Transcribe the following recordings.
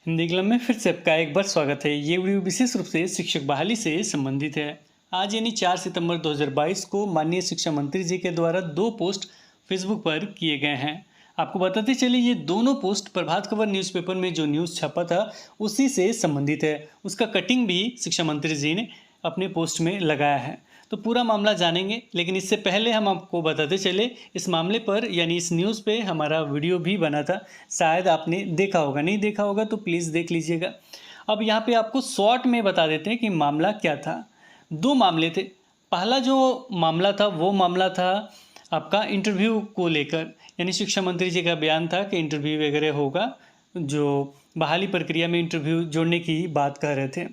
Hindi club में फिर से आपका एक बार स्वागत है। ये वीडियो विशेष रूप से शिक्षक बहाली से संबंधित है। आज यानी 4 सितंबर 2022 को माननीय शिक्षा मंत्री जी के द्वारा 2 पोस्ट फेसबुक पर किए गए हैं। आपको बताते चले ये दोनों पोस्ट प्रभात खबर न्यूज़पेपर में जो न्यूज़ छपा था उसी से संबंधित है। उसका कटिंग भी शिक्षा मंत्री जी ने अपने पोस्ट में लगाया है। तो पूरा मामला जानेंगे, लेकिन इससे पहले हम आपको बताते चले इस मामले पर यानी इस न्यूज़ पे हमारा वीडियो भी बना था। शायद आपने देखा होगा, नहीं देखा होगा तो प्लीज़ देख लीजिएगा। अब यहाँ पे आपको शॉर्ट में बता देते हैं कि मामला क्या था। 2 मामले थे। पहला जो मामला था वो मामला था आपका इंटरव्यू को लेकर, यानी शिक्षा मंत्री जी का बयान था कि इंटरव्यू वगैरह होगा, जो बहाली प्रक्रिया में इंटरव्यू जोड़ने की बात कर रहे थे।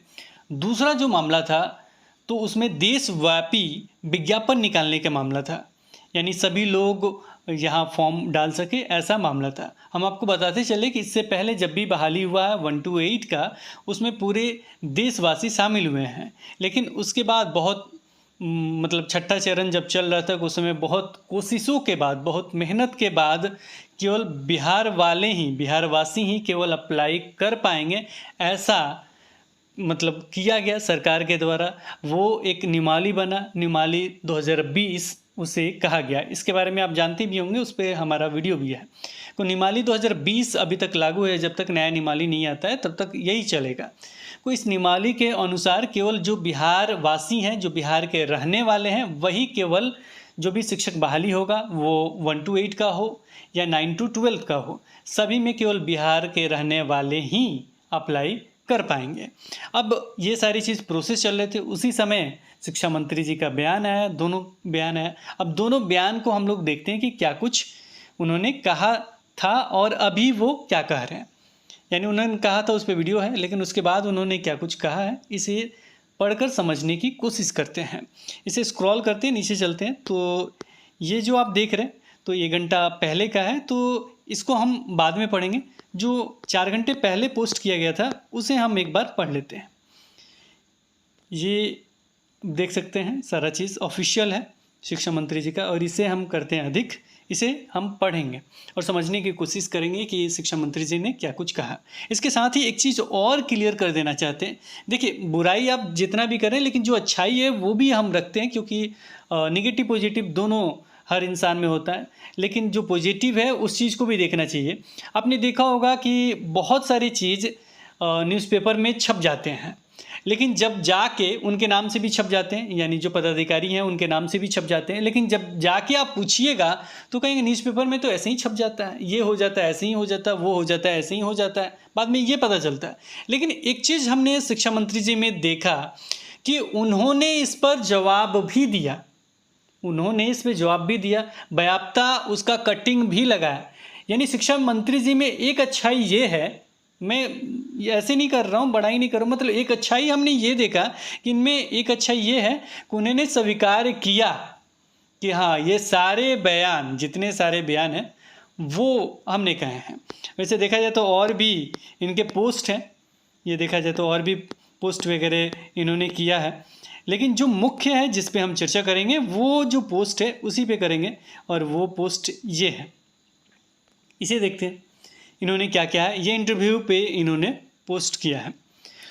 दूसरा जो मामला था तो उसमें देशव्यापी विज्ञापन निकालने का मामला था, यानी सभी लोग यहाँ फॉर्म डाल सके, ऐसा मामला था। हम आपको बताते चले कि इससे पहले जब भी बहाली हुआ 1 to 8 का, उसमें पूरे देशवासी शामिल हुए हैं, लेकिन उसके बाद बहुत मतलब छठा चरण जब चल रहा था उस समय बहुत कोशिशों के बाद, बहुत मेहनत के बाद केवल बिहारवासी ही केवल अप्लाई कर पाएंगे, ऐसा मतलब किया गया सरकार के द्वारा। वो एक नियमावली बना, नियमावली 2020 उसे कहा गया। इसके बारे में आप जानते भी होंगे, उस पर हमारा वीडियो भी है। तो नियमावली 2020 अभी तक लागू है। जब तक नया नियमावली नहीं आता है तब तक यही चलेगा। तो इस नियमावली के अनुसार केवल जो बिहार वासी हैं, जो बिहार के रहने वाले हैं, वही केवल जो भी शिक्षक बहाली होगा वो 1 to 8 का हो या 9 to 12 का हो, सभी में केवल बिहार के रहने वाले ही अप्लाई कर पाएंगे। अब ये सारी चीज़ प्रोसेस चल रहे थे, उसी समय शिक्षा मंत्री जी का बयान आया, दोनों बयान आया। अब दोनों बयान को हम लोग देखते हैं कि क्या कुछ उन्होंने कहा था और अभी वो क्या कह रहे हैं। यानी उन्होंने कहा था, उस पर वीडियो है, लेकिन उसके बाद उन्होंने क्या कुछ कहा है, इसे पढ़कर समझने की कोशिश करते हैं। इसे स्क्रॉल करते हैं, नीचे चलते हैं। तो ये जो आप देख रहे हैं तो ये घंटा पहले का है, तो इसको हम बाद में पढ़ेंगे। जो 4 घंटे पहले पोस्ट किया गया था उसे हम एक बार पढ़ लेते हैं। ये देख सकते हैं, सारा चीज़ ऑफिशियल है शिक्षा मंत्री जी का, और इसे हम करते हैं अधिक। इसे हम पढ़ेंगे और समझने की कोशिश करेंगे कि शिक्षा मंत्री जी ने क्या कुछ कहा। इसके साथ ही एक चीज़ और क्लियर कर देना चाहते हैं। देखिए, बुराई आप जितना भी करें, लेकिन जो अच्छाई है वो भी हम रखते हैं, क्योंकि निगेटिव पॉजिटिव दोनों हर इंसान में होता है, लेकिन जो पॉजिटिव है उस चीज़ को भी देखना चाहिए। आपने देखा होगा कि बहुत सारी चीज़ न्यूज़पेपर में छप जाते हैं, लेकिन जब जाके उनके नाम से भी छप जाते हैं, यानी जो पदाधिकारी हैं उनके नाम से भी छप जाते हैं, लेकिन जब जाके आप पूछिएगा तो कहेंगे न्यूज़पेपर में तो ऐसे ही छप जाता है, ये हो जाता है, ऐसे ही हो जाता है, वो हो जाता है, ऐसे ही हो जाता है, बाद में ये पता चलता है। लेकिन एक चीज़ हमने शिक्षा मंत्री जी में देखा कि उन्होंने इस पर जवाब भी दिया, बयाप्ता उसका कटिंग भी लगाया। यानी शिक्षा मंत्री जी में एक अच्छाई ये है, मैं ऐसे नहीं कर रहा हूँ, बड़ाई नहीं कर रहा हूँ, मतलब एक अच्छाई हमने ये देखा कि इनमें एक अच्छाई ये है कि उन्होंने स्वीकार किया कि हाँ, ये सारे बयान, जितने सारे बयान हैं वो हमने कहे हैं। वैसे देखा जाए तो और भी इनके पोस्ट हैं, ये देखा जाए तो और भी पोस्ट वगैरह इन्होंने किया है, लेकिन जो मुख्य है जिस पे हम चर्चा करेंगे वो जो पोस्ट है उसी पे करेंगे, और वो पोस्ट ये है। इसे देखते हैं इन्होंने क्या क्या है। ये इंटरव्यू पे इन्होंने पोस्ट किया है।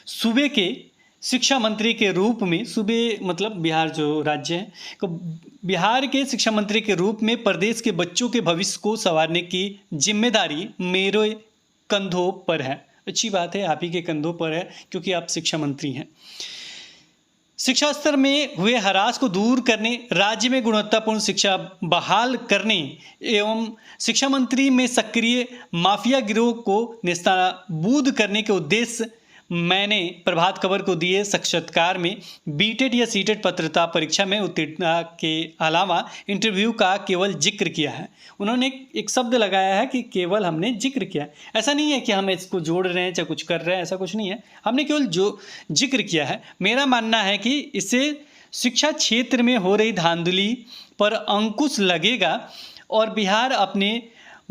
सूबे के शिक्षा मंत्री के रूप में, सूबे मतलब बिहार जो राज्य है, तो बिहार के शिक्षा मंत्री के रूप में प्रदेश के बच्चों के भविष्य को संवारने की जिम्मेदारी मेरे कंधों पर है। अच्छी बात है, आप ही के कंधों पर है, क्योंकि आप शिक्षा मंत्री हैं। शिक्षा स्तर में हुए हरास को दूर करने, राज्य में गुणवत्तापूर्ण शिक्षा बहाल करने एवं शिक्षा मंत्री में सक्रिय माफिया गिरोह को नेस्तनाबूद करने के उद्देश्य मैंने प्रभात खबर को दिए साक्षात्कार में बीटेट या सीटेट पात्रता परीक्षा में उत्तीर्णता के अलावा इंटरव्यू का केवल जिक्र किया है। उन्होंने एक शब्द लगाया है कि केवल हमने जिक्र किया। ऐसा नहीं है कि हम इसको जोड़ रहे हैं या कुछ कर रहे हैं, ऐसा कुछ नहीं है, हमने केवल जो जिक्र किया है। मेरा मानना है कि इससे शिक्षा क्षेत्र में हो रही धांधली पर अंकुश लगेगा और बिहार अपने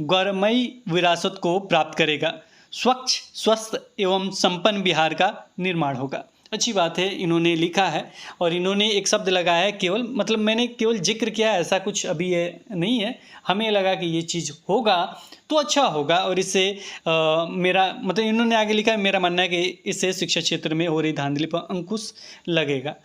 गौरवमयी विरासत को प्राप्त करेगा। स्वच्छ, स्वस्थ एवं संपन्न बिहार का निर्माण होगा। अच्छी बात है, इन्होंने लिखा है और इन्होंने एक शब्द लगाया है केवल, मतलब मैंने केवल जिक्र किया है, ऐसा कुछ अभी नहीं है। हमें लगा कि ये चीज़ होगा तो अच्छा होगा और इससे मेरा मतलब इन्होंने आगे लिखा है, मेरा मानना है कि इससे शिक्षा क्षेत्र में हो रही धांधली पर अंकुश लगेगा।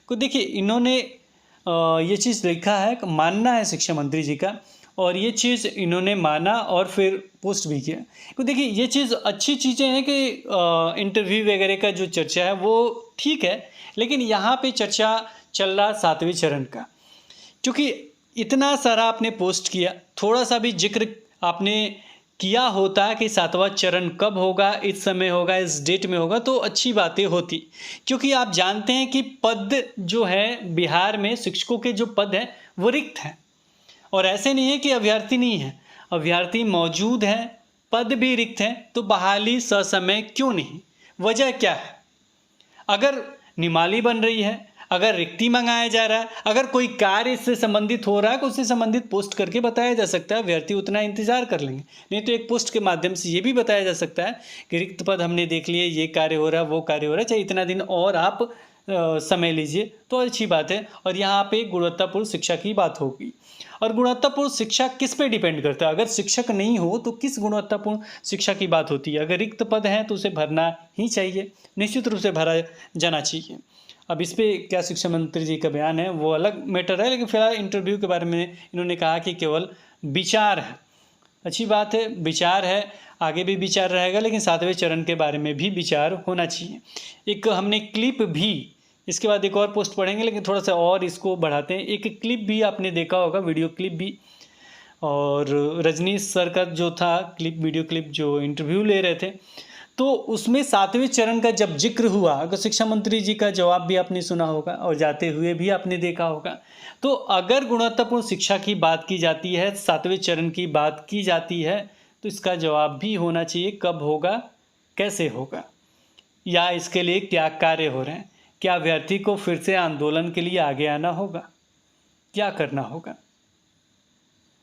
तो देखिए इन्होंने ये चीज़ लिखा है, मानना है शिक्षा मंत्री जी का, और ये चीज़ इन्होंने माना और फिर पोस्ट भी किया। तो देखिए ये चीज़ अच्छी चीज़ें हैं कि इंटरव्यू वगैरह का जो चर्चा है वो ठीक है, लेकिन यहाँ पे चर्चा चल रहा 7वें चरण का। क्योंकि इतना सारा आपने पोस्ट किया, थोड़ा सा भी जिक्र आपने किया होता कि 7वां चरण कब होगा, इस समय होगा, इस डेट में होगा, तो अच्छी बातें होती। क्योंकि आप जानते हैं कि पद जो है बिहार में, शिक्षकों के जो पद हैं वो रिक्त हैं, और ऐसे नहीं है कि अभ्यर्थी नहीं है, अभ्यर्थी मौजूद हैं, पद भी रिक्त हैं, तो बहाली ससमय क्यों नहीं? वजह क्या है? अगर निमाली बन रही है, अगर रिक्ति मंगाया जा रहा है, अगर कोई कार्य इससे संबंधित हो रहा है तो उससे संबंधित पोस्ट करके बताया जा सकता है, अभ्यर्थी उतना इंतजार कर लेंगे। नहीं तो एक पोस्ट के माध्यम से ये भी बताया जा सकता है कि रिक्त पद हमने देख लिए, ये कार्य हो रहा है, वो कार्य हो रहा है, चाहे इतना दिन और आप समय लीजिए, तो अच्छी बात है। और यहाँ पे गुणवत्तापूर्ण शिक्षा की बात होगी, और गुणवत्तापूर्ण शिक्षा किस पे डिपेंड करता है? अगर शिक्षक नहीं हो तो किस गुणवत्तापूर्ण शिक्षा की बात होती है? अगर रिक्त पद हैं तो उसे भरना ही चाहिए, निश्चित रूप से भरा जाना चाहिए। अब इस पे क्या शिक्षा मंत्री जी का बयान है वो अलग मैटर है, लेकिन फिलहाल इंटरव्यू के बारे में इन्होंने कहा कि केवल विचार है। अच्छी बात है, विचार है, आगे भी विचार रहेगा, लेकिन 7वें चरण के बारे में भी विचार होना चाहिए। एक हमने क्लिप भी, इसके बाद एक और पोस्ट पढ़ेंगे, लेकिन थोड़ा सा और इसको बढ़ाते हैं। एक क्लिप भी आपने देखा होगा, वीडियो क्लिप भी, और रजनीश सर का जो था क्लिप, वीडियो क्लिप जो इंटरव्यू ले रहे थे, तो उसमें 7वें चरण का जब जिक्र हुआ, अगर शिक्षा मंत्री जी का जवाब भी आपने सुना होगा और जाते हुए भी आपने देखा होगा, तो अगर गुणवत्तापूर्ण शिक्षा की बात की जाती है, 7वें चरण की बात की जाती है, तो इसका जवाब भी होना चाहिए, कब होगा, कैसे होगा, या इसके लिए क्या कार्य हो रहे हैं, क्या अभ्यर्थी को फिर से आंदोलन के लिए आगे आना होगा, क्या करना होगा?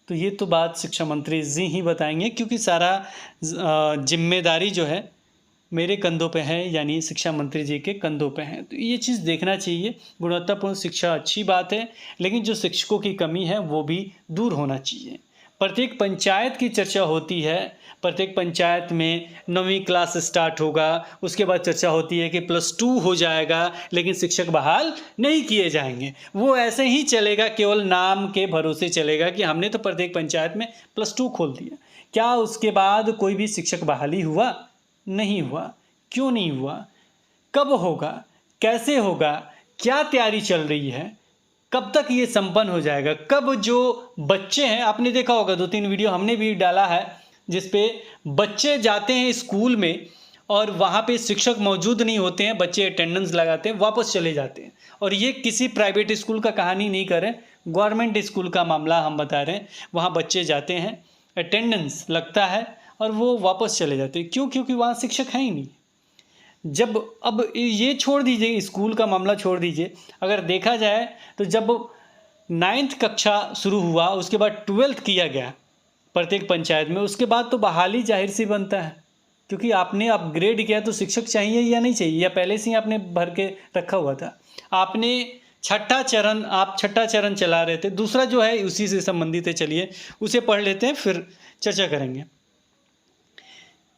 तो ये तो बात शिक्षा मंत्री जी ही बताएंगे, क्योंकि सारा जिम्मेदारी जो है मेरे कंधों पे है, यानी शिक्षा मंत्री जी के कंधों पे है। तो ये चीज़ देखना चाहिए। गुणवत्तापूर्ण शिक्षा अच्छी बात है, लेकिन जो शिक्षकों की कमी है वो भी दूर होना चाहिए। प्रत्येक पंचायत की चर्चा होती है, प्रत्येक पंचायत में 9वीं क्लास स्टार्ट होगा, उसके बाद चर्चा होती है कि +2 हो जाएगा, लेकिन शिक्षक बहाल नहीं किए जाएंगे। वो ऐसे ही चलेगा, केवल नाम के भरोसे चलेगा कि हमने तो प्रत्येक पंचायत में +2 खोल दिया। क्या उसके बाद कोई भी शिक्षक बहाली हुआ? नहीं हुआ। क्यों नहीं हुआ? कब होगा? कैसे होगा? क्या तैयारी चल रही है? कब तक ये संपन्न हो जाएगा? कब जो बच्चे हैं, आपने देखा होगा 2-3 वीडियो हमने भी डाला है जिस पे बच्चे जाते हैं स्कूल में और वहाँ पे शिक्षक मौजूद नहीं होते हैं, बच्चे अटेंडेंस लगाते हैं, वापस चले जाते हैं। और ये किसी प्राइवेट स्कूल का कहानी नहीं कर रहे, गवर्नमेंट स्कूल का मामला हम बता रहे हैं। वहाँ बच्चे जाते हैं, अटेंडेंस लगता है और वो वापस चले जाते हैं। क्यों? क्योंकि वहाँ शिक्षक है ही नहीं। जब अब ये छोड़ दीजिए, स्कूल का मामला छोड़ दीजिए, अगर देखा जाए तो जब 9th कक्षा शुरू हुआ, उसके बाद 12th किया गया प्रत्येक पंचायत में, उसके बाद तो बहाली जाहिर सी बनता है, क्योंकि आपने अपग्रेड किया तो शिक्षक चाहिए या नहीं चाहिए, या पहले से ही आपने भर के रखा हुआ था। आपने छठा चरण चला रहे थे। दूसरा जो है उसी से संबंधित है, चलिए उसे पढ़ लेते हैं फिर चर्चा करेंगे।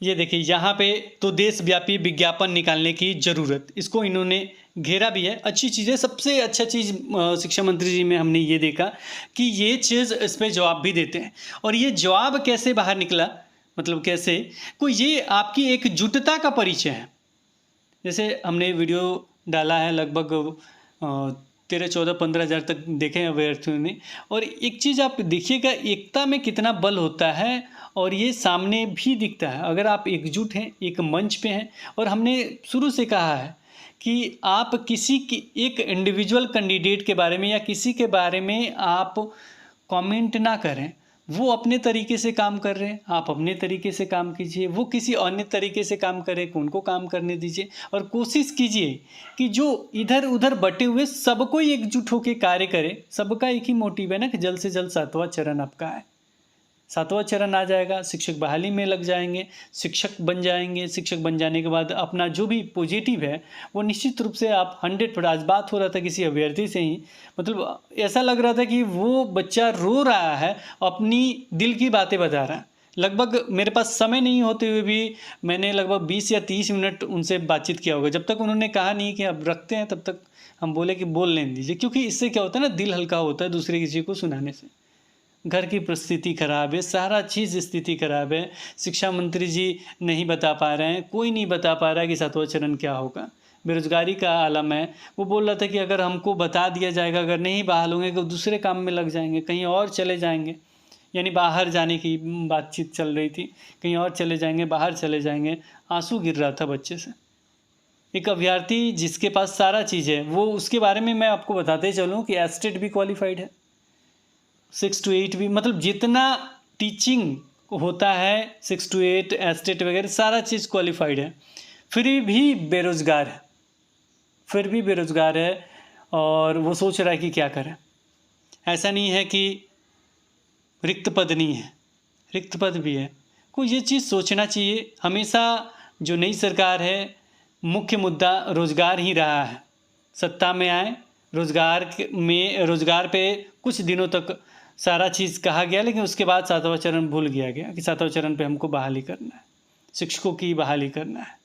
ये देखिए यहाँ पे तो देशव्यापी विज्ञापन निकालने की ज़रूरत, इसको इन्होंने घेरा भी है। अच्छी चीज़ है। सबसे अच्छा चीज़ शिक्षा मंत्री जी में हमने ये देखा कि ये चीज़ इस पर जवाब भी देते हैं। और ये जवाब कैसे बाहर निकला, मतलब कैसे कोई, ये आपकी एकजुटता का परिचय है। जैसे हमने वीडियो डाला है, लगभग 13-14-15 हज़ार तक देखे हैं अभ्यर्थियों ने। और एक चीज़ आप देखिएगा, एकता में कितना बल होता है, और ये सामने भी दिखता है। अगर आप एकजुट हैं, एक मंच पे हैं, और हमने शुरू से कहा है कि आप किसी की एक इंडिविजुअल कैंडिडेट के बारे में या किसी के बारे में आप कमेंट ना करें। वो अपने तरीके से काम कर रहे हैं, आप अपने तरीके से काम कीजिए। वो किसी अन्य तरीके से काम करें, उनको काम करने दीजिए, और कोशिश कीजिए कि जो इधर उधर बटे हुए सबको एकजुट होकर कार्य करें। सबका एक ही मोटिव है ना कि जल्द से जल्द 7वां चरण आपका है। सातवां चरण आ जाएगा, शिक्षक बहाली में लग जाएंगे, शिक्षक बन जाएंगे। शिक्षक बन जाने के बाद अपना जो भी पॉजिटिव है वो निश्चित रूप से आप 100%। आज बात हो रहा था किसी अभ्यर्थी से ही, मतलब ऐसा लग रहा था कि वो बच्चा रो रहा है, अपनी दिल की बातें बता रहा है। लगभग मेरे पास समय नहीं होते हुए भी मैंने लगभग 20 या 30 मिनट उनसे बातचीत किया होगा। जब तक उन्होंने कहा नहीं कि अब रखते हैं, तब तक हम बोले कि बोल लेने दीजिए, क्योंकि इससे क्या होता है ना, दिल हल्का होता है दूसरे किसी को सुनाने से। घर की परिस्थिति खराब है, सारा चीज़ स्थिति खराब है, शिक्षा मंत्री जी नहीं बता पा रहे हैं, कोई नहीं बता पा रहा है कि सातवां चरण क्या होगा। बेरोजगारी का आलम है। वो बोल रहा था कि अगर हमको बता दिया जाएगा, अगर नहीं बहाल होंगे तो दूसरे काम में लग जाएंगे, कहीं और चले जाएंगे, यानी बाहर जाने की बातचीत चल रही थी, कहीं और चले जाएंगे, बाहर चले जाएंगे। आंसू गिर रहा था बच्चे से। एक अभ्यर्थी जिसके पास सारा चीज़ है, वो उसके बारे में मैं आपको बताते चलूँ कि एस्टेट भी क्वालिफाइड है, 6 to 8 भी, मतलब जितना टीचिंग होता है 6 to 8 एस्टेट वगैरह सारा चीज़ क्वालिफाइड है, फिर भी बेरोज़गार है, फिर भी बेरोज़गार है। और वो सोच रहा है कि क्या करें। ऐसा नहीं है कि रिक्त पद नहीं है, रिक्त पद भी है। को ये चीज़ सोचना चाहिए। हमेशा जो नई सरकार है, मुख्य मुद्दा रोज़गार ही रहा है। सत्ता में आए, रोज़गार पे कुछ दिनों तक सारा चीज़ कहा गया, लेकिन उसके बाद सातवां चरण भूल गया गया कि सातवां चरण पे हमको बहाली करना है, शिक्षकों की बहाली करना है।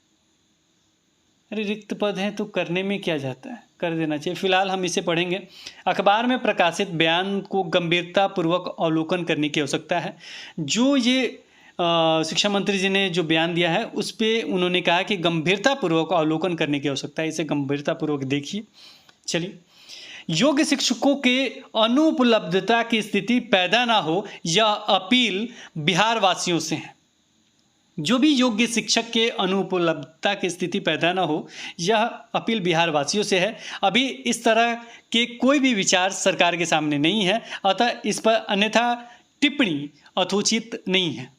अरे रिक्त पद हैं तो करने में क्या जाता है, कर देना चाहिए। फिलहाल हम इसे पढ़ेंगे। अखबार में प्रकाशित बयान को गंभीरतापूर्वक अवलोकन करने की आवश्यकता है। जो ये शिक्षा मंत्री जी ने जो बयान दिया है उस पर उन्होंने कहा कि गंभीरतापूर्वक अवलोकन करने की आवश्यकता है, इसे गंभीरतापूर्वक देखिए। चलिए, योग्य शिक्षकों के अनुपलब्धता की स्थिति पैदा ना हो, यह अपील बिहार वासियों से है। जो भी योग्य शिक्षक के अनुपलब्धता की स्थिति पैदा ना हो, यह अपील बिहार वासियों से है। अभी इस तरह के कोई भी विचार सरकार के सामने नहीं है, अतः इस पर अन्यथा टिप्पणी अथोचित नहीं है।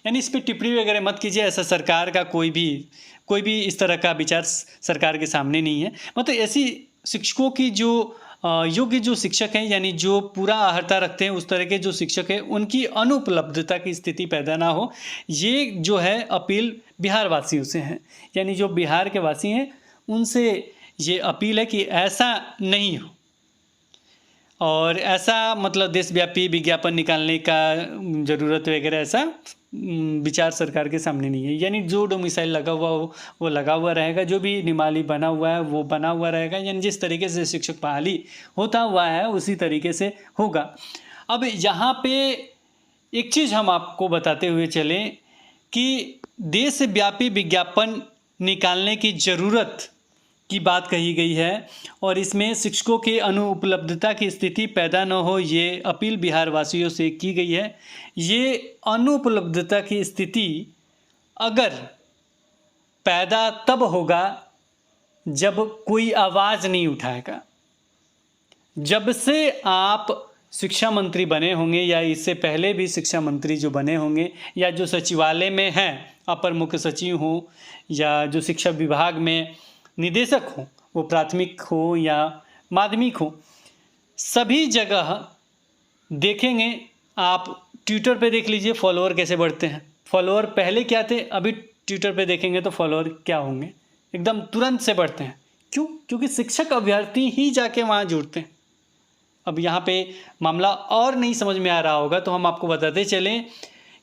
यानी इस पर टिप्पणी वगैरह मत कीजिए। ऐसा सरकार का कोई भी इस तरह का विचार सरकार के सामने नहीं है। मतलब ऐसी शिक्षकों की जो योग्य जो शिक्षक हैं, यानी जो पूरा अर्हता रखते हैं उस तरह के जो शिक्षक हैं, उनकी अनुपलब्धता की स्थिति पैदा ना हो, ये जो है अपील बिहार वासियों से है। यानी जो बिहार के वासी हैं उनसे ये अपील है कि ऐसा नहीं हो। और ऐसा मतलब देशव्यापी विज्ञापन निकालने का ज़रूरत वगैरह ऐसा विचार सरकार के सामने नहीं है। यानी जो डोमिसाइल लगा हुआ हो वो लगा हुआ रहेगा, जो भी निमाली बना हुआ है वो बना हुआ रहेगा। यानी जिस तरीके से शिक्षक बहाली होता हुआ है उसी तरीके से होगा। अब यहाँ पे एक चीज़ हम आपको बताते हुए चलें कि देशव्यापी विज्ञापन निकालने की ज़रूरत की बात कही गई है, और इसमें शिक्षकों के अनुपलब्धता की स्थिति पैदा न हो, ये अपील बिहार वासियों से की गई है। ये अनुपलब्धता की स्थिति अगर पैदा तब होगा जब कोई आवाज़ नहीं उठाएगा। जब से आप शिक्षा मंत्री बने होंगे या इससे पहले भी शिक्षा मंत्री जो बने होंगे, या जो सचिवालय में हैं, अपर मुख्य सचिव हो, या जो शिक्षा विभाग में निदेशक हो, वो प्राथमिक हो या माध्यमिक हो, सभी जगह देखेंगे आप। ट्विटर पे देख लीजिए फॉलोअर कैसे बढ़ते हैं। फॉलोअर पहले क्या थे, अभी ट्विटर पे देखेंगे तो फॉलोअर क्या होंगे, एकदम तुरंत से बढ़ते हैं। क्यों? क्योंकि शिक्षक अभ्यर्थी ही जाके वहाँ जुड़ते हैं। अब यहाँ पे मामला और नहीं समझ में आ रहा होगा तो हम आपको बताते चलें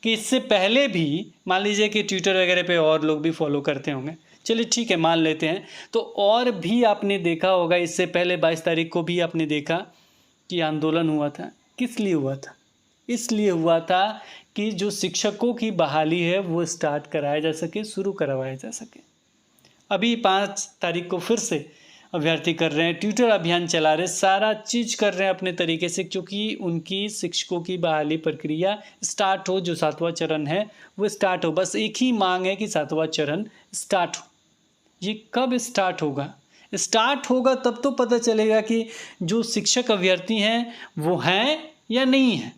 कि इससे पहले भी मान लीजिए कि ट्विटर वगैरह पे और लोग भी फॉलो करते होंगे, चलिए ठीक है मान लेते हैं, तो और भी आपने देखा होगा इससे पहले 22 तारीख को भी आपने देखा कि आंदोलन हुआ था। किस लिए हुआ था? इसलिए हुआ था कि जो शिक्षकों की बहाली है वो स्टार्ट कराया जा सके, शुरू करवाया जा सके। अभी 5 तारीख को फिर से अभ्यर्थी कर रहे हैं, ट्विटर अभियान चला रहे, सारा चीज़ कर रहे हैं अपने तरीके से, क्योंकि उनकी शिक्षकों की बहाली प्रक्रिया स्टार्ट हो, जो 7वां चरण है वो स्टार्ट हो। बस एक ही मांग है कि 7वां चरण स्टार्ट हो। ये कब स्टार्ट होगा? स्टार्ट होगा तब तो पता चलेगा कि जो शिक्षक अभ्यर्थी हैं वो हैं या नहीं हैं,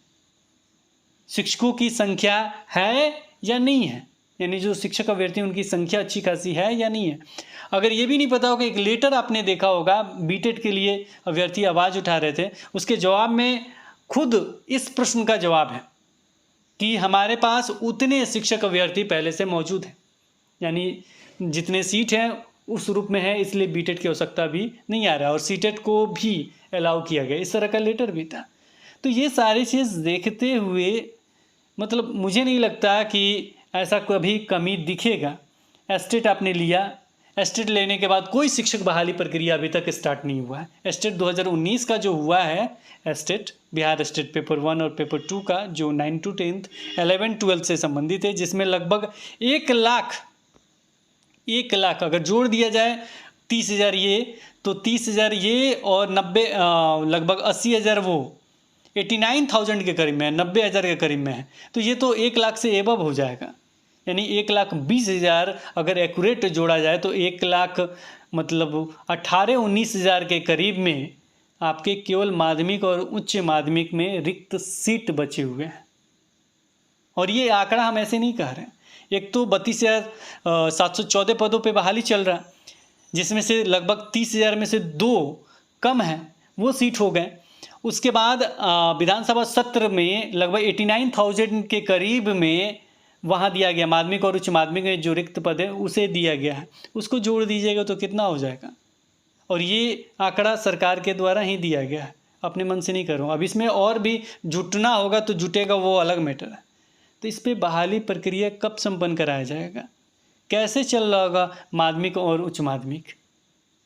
शिक्षकों की संख्या है या नहीं है, यानी जो शिक्षक अभ्यर्थी उनकी संख्या अच्छी खासी है या नहीं है। अगर ये भी नहीं पता होगा, एक लेटर आपने देखा होगा बीटेड के लिए अभ्यर्थी आवाज़ उठा रहे थे, उसके जवाब में खुद इस प्रश्न का जवाब है कि हमारे पास उतने शिक्षक अभ्यर्थी पहले से मौजूद हैं, यानी जितने सीट हैं उस रूप में है, इसलिए बीटेट की आवश्यकता भी नहीं आ रहा और सीटेट को भी अलाउ किया गया, इस तरह का लेटर भी था। तो ये सारी चीज़ देखते हुए मतलब मुझे नहीं लगता कि ऐसा कभी कमी दिखेगा। एस्टेट आपने लिया, एस्टेट लेने के बाद कोई शिक्षक बहाली प्रक्रिया अभी तक स्टार्ट नहीं हुआ है। एस्टेट 2019 का जो हुआ है, एस्टेट बिहार एस्टेट पेपर 1 और पेपर 2 का, जो 9 to 10th 11 12 से संबंधित है, जिसमें लगभग 1 लाख अगर जोड़ दिया जाए 30,000 ये, तो 30,000 ये और 90 लगभग 80,000 वो 89,000 के करीब में है, 90,000 के करीब में है। तो ये तो 1 लाख से एबव हो जाएगा, यानी 1,20,000 अगर एक्यूरेट जोड़ा जाए तो 1 लाख मतलब 18-19,000 के करीब में आपके केवल माध्यमिक और उच्च माध्यमिक में रिक्त सीट बचे हुए हैं। और ये आंकड़ा हम ऐसे नहीं कह रहे हैं। एक तो 32,714 पदों पे बहाली चल रहा है, जिसमें से लगभग 30,000 में से 2 कम हैं, वो सीट हो गए। उसके बाद विधानसभा सत्र में लगभग 89,000 के करीब में वहाँ दिया गया, माध्यमिक और उच्च माध्यमिक में जो रिक्त पद है उसे दिया गया है, उसको जोड़ दीजिएगा तो कितना हो जाएगा। और ये आंकड़ा सरकार के द्वारा ही दिया गया है, अपने मन से नहीं कर रहा हूँ। अब इसमें और भी जुटना होगा तो जुटेगा, वो अलग मैटर है। तो इस पर बहाली प्रक्रिया कब संपन्न कराया जाएगा, कैसे चल रहा होगा माध्यमिक और उच्च माध्यमिक,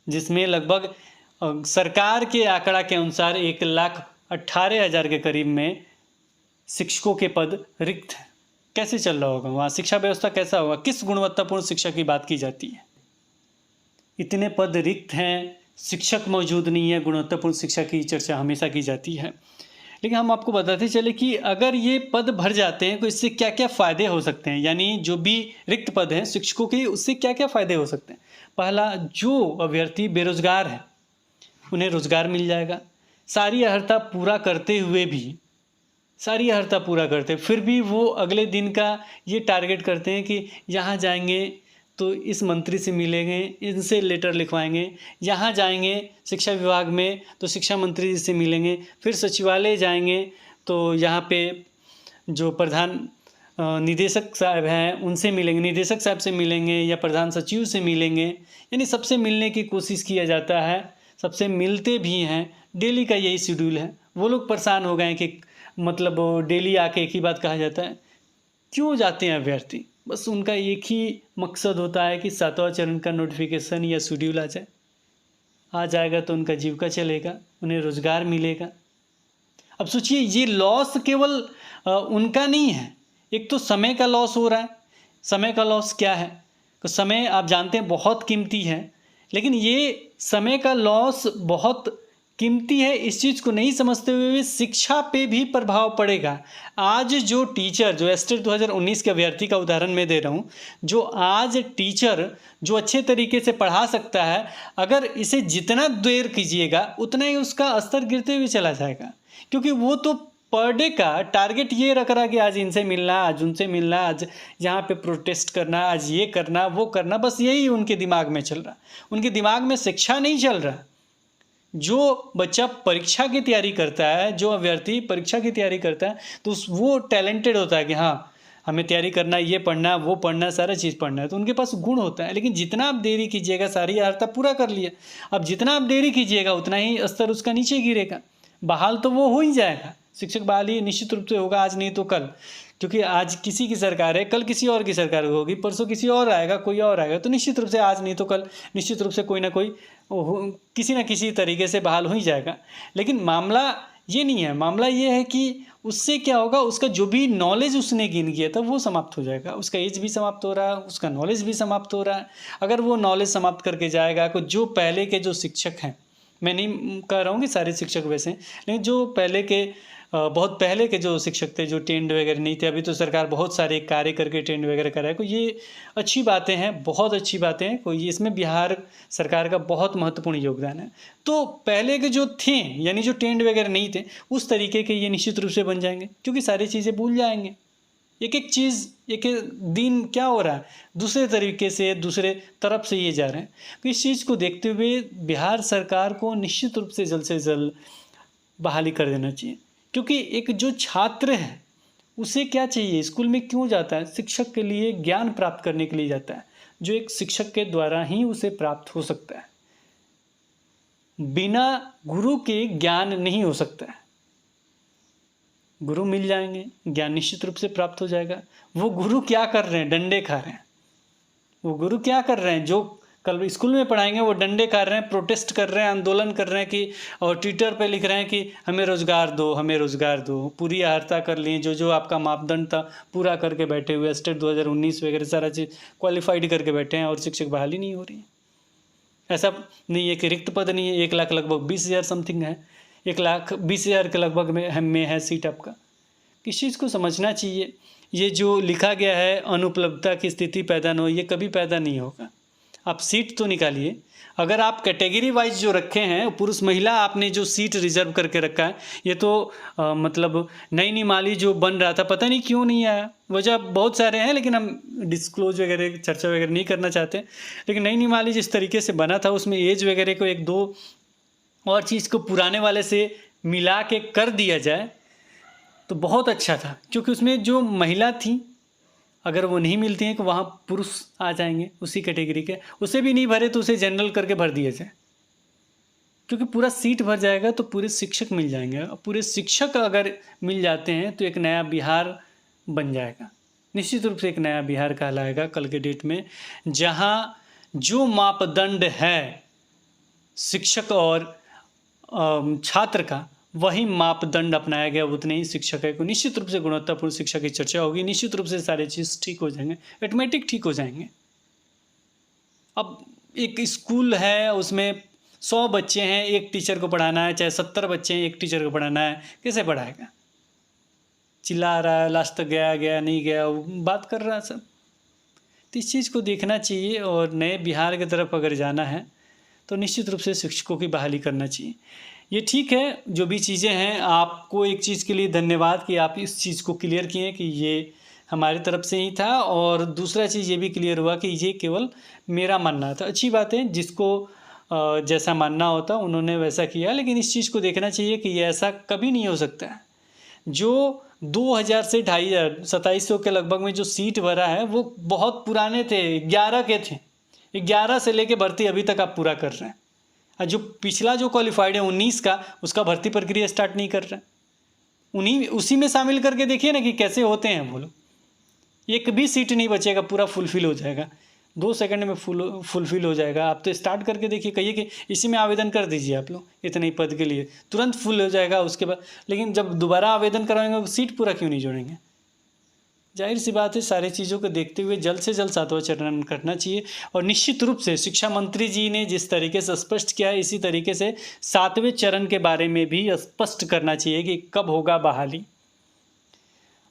जिसमें लगभग सरकार के आंकड़ा के अनुसार 1,18,000 के करीब में शिक्षकों के पद रिक्त हैं। कैसे चल रहा होगा वहाँ, शिक्षा व्यवस्था कैसा होगा, किस गुणवत्तापूर्ण शिक्षा की बात की जाती है। इतने पद रिक्त हैं, शिक्षक मौजूद नहीं है, गुणवत्तापूर्ण शिक्षा की चर्चा हमेशा की जाती है। लेकिन हम आपको बताते चले कि अगर ये पद भर जाते हैं तो इससे क्या क्या फ़ायदे हो सकते हैं, यानी जो भी रिक्त पद हैं शिक्षकों के, उससे क्या क्या फ़ायदे हो सकते हैं। पहला, जो अभ्यर्थी बेरोजगार हैं उन्हें रोजगार मिल जाएगा। सारी अर्हता पूरा करते फिर भी वो अगले दिन का ये टारगेट करते हैं कि यहाँ जाएंगे तो इस मंत्री से मिलेंगे, इनसे लेटर लिखवाएंगे, यहाँ जाएंगे शिक्षा विभाग में तो शिक्षा मंत्री जी से मिलेंगे, फिर सचिवालय जाएंगे तो यहाँ पे जो प्रधान निदेशक साहब हैं उनसे मिलेंगे, निदेशक साहब से मिलेंगे या प्रधान सचिव से मिलेंगे, यानी सबसे मिलने की कोशिश किया जाता है, सबसे मिलते भी हैं। डेली का यही शेड्यूल है। वो लोग परेशान हो गए हैं कि मतलब डेली आके एक ही बात कहा जाता है। क्यों जाते हैं अभ्यर्थी, बस उनका एक ही मकसद होता है कि 7वां चरण का नोटिफिकेशन या शेड्यूल आ जाएगा तो उनका जीविका चलेगा, उन्हें रोज़गार मिलेगा। अब सोचिए, ये लॉस केवल उनका नहीं है, एक तो समय का लॉस हो रहा है। समय का लॉस क्या है, तो समय आप जानते हैं बहुत कीमती है, लेकिन ये समय का लॉस बहुत कीमती है, इस चीज़ को नहीं समझते हुए शिक्षा पे भी प्रभाव पड़ेगा। आज जो टीचर, जो एस्टेट 2019 के अभ्यर्थी का उदाहरण मैं दे रहा हूँ, जो आज टीचर जो अच्छे तरीके से पढ़ा सकता है, अगर इसे जितना देर कीजिएगा उतना ही उसका स्तर गिरते हुए चला जाएगा, क्योंकि वो तो पर डे का टारगेट ये रख रहा है कि आज इनसे मिलना, आज उनसे मिलना, आज यहाँ पे प्रोटेस्ट करना, आज ये करना, वो करना, बस यही उनके दिमाग में चल रहा। उनके दिमाग में शिक्षा नहीं चल रहा। जो बच्चा परीक्षा की तैयारी करता है, जो अभ्यर्थी परीक्षा की तैयारी करता है, तो वो टैलेंटेड होता है कि हाँ हमें तैयारी करना, ये पढ़ना, वो पढ़ना, सारा चीज़ पढ़ना है, तो उनके पास गुण होता है। लेकिन जितना आप देरी कीजिएगा, सारी अर्हता पूरा कर लिया, अब जितना आप देरी कीजिएगा उतना ही स्तर उसका नीचे गिरेगा। बहाल तो वो हो ही जाएगा, शिक्षक बहाली निश्चित रूप से होगा, आज नहीं तो कल, क्योंकि आज किसी की सरकार है, कल किसी और की सरकार होगी, परसों किसी और आएगा, कोई और आएगा, तो निश्चित रूप से आज नहीं तो कल निश्चित रूप से कोई ना कोई किसी न किसी तरीके से बहाल हो ही जाएगा। लेकिन मामला ये नहीं है, मामला ये है कि उससे क्या होगा, उसका जो भी नॉलेज उसने गेन किया था वो समाप्त हो जाएगा, उसका एज भी समाप्त हो रहा है, उसका नॉलेज भी समाप्त हो रहा है। अगर वो नॉलेज समाप्त करके जाएगा तो जो पहले के जो शिक्षक हैं, मैं नहीं कह रहा हूँ कि सारे शिक्षक वैसे हैं, लेकिन जो पहले के बहुत पहले के जो शिक्षक थे, जो टेंड वगैरह नहीं थे, अभी तो सरकार बहुत सारे कार्य करके टेंड वगैरह कराए, तो ये अच्छी बातें हैं, बहुत अच्छी बातें हैं, कोई इसमें बिहार सरकार का बहुत महत्वपूर्ण योगदान है। तो पहले के जो थे, यानी जो टेंड वगैरह नहीं थे, उस तरीके के ये निश्चित रूप से बन जाएंगे, क्योंकि सारी चीज़ें भूल जाएंगे। एक एक चीज़, एक एक दिन क्या हो रहा है, दूसरे तरीके से, दूसरे तरफ से ये जा रहे हैं। तो इस चीज़ को देखते हुए बिहार सरकार को निश्चित रूप से जल्द बहाली कर देना चाहिए, क्योंकि एक जो छात्र है उसे क्या चाहिए, स्कूल में क्यों जाता है? शिक्षक के लिए ज्ञान प्राप्त करने के लिए जाता है, जो एक शिक्षक के द्वारा ही उसे प्राप्त हो सकता है। बिना गुरु के ज्ञान नहीं हो सकता है। गुरु मिल जाएंगे, ज्ञान निश्चित रूप से प्राप्त हो जाएगा। वो गुरु क्या कर रहे हैं? डंडे खा रहे हैं। वो गुरु क्या कर रहे हैं? जो कल स्कूल में पढ़ाएंगे वो डंडे खा रहे हैं, प्रोटेस्ट कर रहे हैं, आंदोलन कर रहे हैं कि, और ट्विटर पे लिख रहे हैं कि हमें रोज़गार दो, हमें रोज़गार दो। पूरी अहर्ता कर लिए, जो आपका मापदंड था पूरा करके बैठे हुए, स्टेट 2019 वगैरह सारा चीज़ क्वालिफाइड करके बैठे हैं, और शिक्षक बहाली नहीं हो रही है। ऐसा नहीं है कि रिक्त पद नहीं है, 1 लाख लगभग 20,000 समथिंग है, 1,20,000 के लगभग में है सीट आपका। किस चीज़ को समझना चाहिए। ये जो लिखा गया है अनुपलब्धता की स्थिति पैदा न हो, ये कभी पैदा नहीं होगा। आप सीट तो निकालिए। अगर आप कैटेगरी वाइज जो रखे हैं, पुरुष महिला आपने जो सीट रिजर्व करके रखा है, ये तो मतलब नई निमाली जो बन रहा था, पता नहीं क्यों नहीं आया। वजह बहुत सारे हैं, लेकिन हम डिस्क्लोज वगैरह चर्चा वगैरह नहीं करना चाहते। लेकिन नई निमाली जिस तरीके से बना था, उसमें एज वगैरह को 1-2 और चीज़ को पुराने वाले से मिला के कर दिया जाए तो बहुत अच्छा था, क्योंकि उसमें जो महिला थी, अगर वो नहीं मिलती हैं तो वहाँ पुरुष आ जाएंगे उसी कैटेगरी के। उसे भी नहीं भरे तो उसे जनरल करके भर दिया जाए, क्योंकि पूरा सीट भर जाएगा तो पूरे शिक्षक मिल जाएंगे। और पूरे शिक्षक अगर मिल जाते हैं तो एक नया बिहार बन जाएगा, निश्चित रूप से एक नया बिहार कहलाएगा कल के डेट में, जहाँ जो मापदंड है शिक्षक और छात्र का, वही मापदंड अपनाया गया, उतने ही शिक्षक है को निश्चित रूप से गुणवत्तापूर्ण शिक्षा की चर्चा होगी। निश्चित रूप से सारे चीज़ ठीक हो जाएंगे, ऑटोमेटिक ठीक हो जाएंगे। अब एक स्कूल है, उसमें 100 बच्चे हैं, एक टीचर को पढ़ाना है, चाहे 70 बच्चे हैं, एक टीचर को पढ़ाना है, कैसे पढ़ाएगा? चिल्ला रहा है, लास्ट तक गया नहीं गया, बात कर रहा है सब। तो इस चीज़ को देखना चाहिए, और नए बिहार की तरफ अगर जाना है तो निश्चित रूप से शिक्षकों की बहाली करना चाहिए। ये ठीक है, जो भी चीज़ें हैं, आपको एक चीज़ के लिए धन्यवाद कि आप इस चीज़ को क्लियर किए कि ये हमारी तरफ से ही था, और दूसरा चीज़ ये भी क्लियर हुआ कि ये केवल मेरा मानना था। अच्छी बात है, जिसको जैसा मानना होता उन्होंने वैसा किया, लेकिन इस चीज़ को देखना चाहिए कि ये ऐसा कभी नहीं हो सकता है। जो 2000 से 2500 2700 के लगभग में जो सीट भरा है, वो बहुत पुराने थे, 11 के थे। 11 से लेके भर्ती अभी तक आप पूरा कर रहे हैं। और जो पिछला जो क्वालिफाइड है 19 का, उसका भर्ती प्रक्रिया स्टार्ट नहीं कर रहे हैं। उसी में शामिल करके देखिए ना कि कैसे होते हैं वो लोग। एक भी सीट नहीं बचेगा, पूरा फुलफिल हो जाएगा, 2 सेकंड में फुलफिल हो जाएगा। आप तो स्टार्ट करके देखिए, कहिए कि इसी में आवेदन कर दीजिए आप लोग, इतने ही पद के लिए तुरंत फुल हो जाएगा उसके बाद। लेकिन जब दोबारा आवेदन कराएंगे, सीट पूरा क्यों नहीं जोड़ेंगे? जाहिर सी बात है, सारी चीज़ों को देखते हुए जल्द से जल्द 7वां चरण करना चाहिए। और निश्चित रूप से शिक्षा मंत्री जी ने जिस तरीके से स्पष्ट किया है, इसी तरीके से 7वें चरण के बारे में भी स्पष्ट करना चाहिए कि कब होगा बहाली।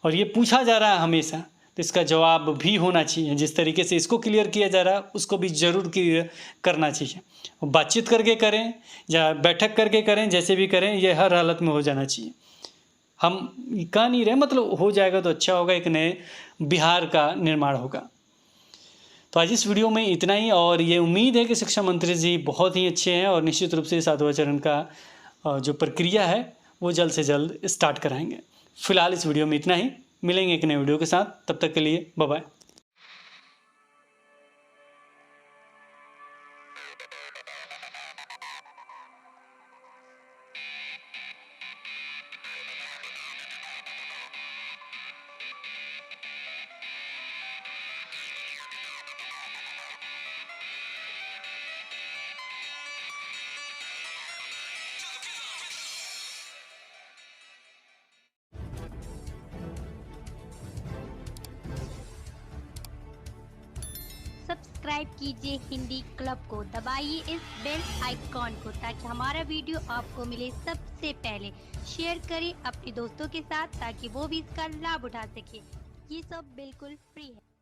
और ये पूछा जा रहा है हमेशा, तो इसका जवाब भी होना चाहिए। जिस तरीके से इसको क्लियर किया जा रहा है, उसको भी ज़रूर क्लियर करना चाहिए। बातचीत करके करें या बैठक करके करें, जैसे भी करें, ये हर हालत में हो जाना चाहिए। हम कह नहीं रहे, मतलब हो जाएगा तो अच्छा होगा, एक नए बिहार का निर्माण होगा। तो आज इस वीडियो में इतना ही, और ये उम्मीद है कि शिक्षा मंत्री जी बहुत ही अच्छे हैं, और निश्चित रूप से 7वां चरण का जो प्रक्रिया है वो जल्द से जल्द स्टार्ट कराएंगे। फिलहाल इस वीडियो में इतना ही, मिलेंगे एक नए वीडियो के साथ, तब तक के लिए बाय बाय। सब्सक्राइब कीजिए हिंदी क्लब को, दबाइए इस बेल आइकॉन को ताकि हमारा वीडियो आपको मिले सबसे पहले। शेयर करें अपने दोस्तों के साथ ताकि वो भी इसका लाभ उठा सके। ये सब बिल्कुल फ्री है।